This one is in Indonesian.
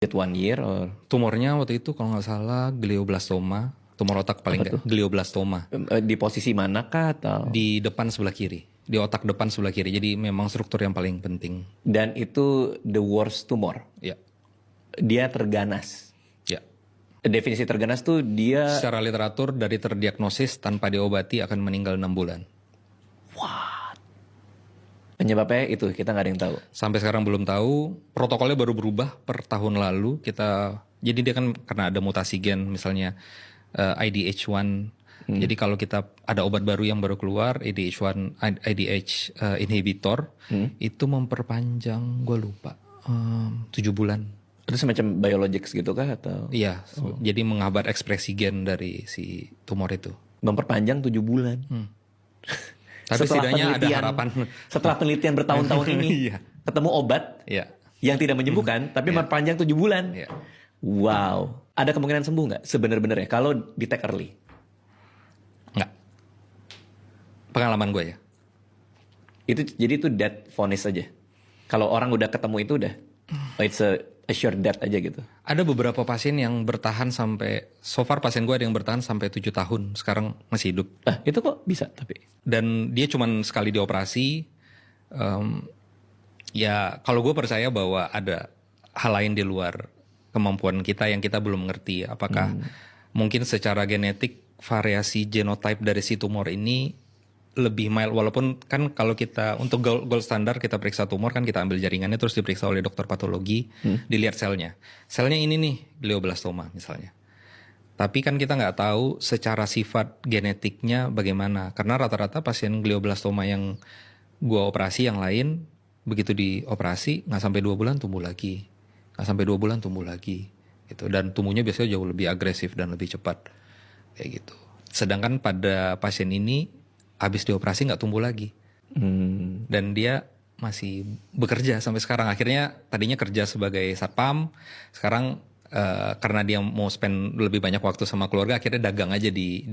It 1 year or Tumornya waktu itu kalau nggak salah glioblastoma, tumor otak paling Apa tuh? glioblastoma Di posisi manakah atau? di depan sebelah kiri, di otak depan sebelah kiri. Jadi memang struktur yang paling penting. Dan itu the worst tumor. Ya, Dia terganas. ya. Definisi terganas tuh dia Secara literatur dari terdiagnosis tanpa diobati akan meninggal 6 bulan. penyebabnya itu kita nggak ada yang tahu. Sampai sekarang belum tahu. Protokolnya baru berubah per tahun lalu. Jadi dia kan karena ada mutasi gen misalnya IDH1. Jadi kalau kita ada obat baru yang baru keluar IDH1 IDH inhibitor itu memperpanjang, gue lupa 7 bulan. Itu semacam biologics gitu kah atau Iya, jadi menghambat ekspresi gen dari si tumor itu. memperpanjang 7 bulan? Tapi setidaknya ada harapan. Setelah penelitian bertahun-tahun ini Iya. ketemu obat Iya, yang tidak menyembuhkan tapi memperpanjang 7 bulan. iya. Wow. Ada kemungkinan sembuh nggak sebenarnya kalau detect early? Enggak. Pengalaman gue ya. Jadi itu death vonis aja. Kalau orang udah ketemu itu udah it's a sure death aja gitu. Ada beberapa pasien yang bertahan sampai, so far pasien gue ada yang bertahan sampai 7 tahun, sekarang masih hidup. Itu kok bisa tapi? Dan dia cuman sekali dioperasi. Ya kalau gue percaya bahwa ada hal lain di luar kemampuan kita yang kita belum mengerti. Apakah mungkin secara genetik variasi genotype dari si tumor ini lebih mild, walaupun kan kalau kita untuk gold standar kita periksa tumor kan kita ambil jaringannya terus diperiksa oleh dokter patologi, dilihat selnya. Selnya ini nih glioblastoma misalnya. Tapi kan kita nggak tahu secara sifat genetiknya bagaimana. Karena rata-rata pasien glioblastoma yang gua operasi yang lain begitu dioperasi nggak sampai 2 bulan tumbuh lagi, nggak sampai 2 bulan tumbuh lagi, gitu. Dan tumbuhnya biasanya jauh lebih agresif dan lebih cepat, kayak gitu. Sedangkan pada pasien ini habis dioperasi nggak tumbuh lagi, dan dia masih bekerja sampai sekarang. Akhirnya tadinya kerja sebagai satpam, sekarang karena dia mau spend lebih banyak waktu sama keluarga, akhirnya dagang aja di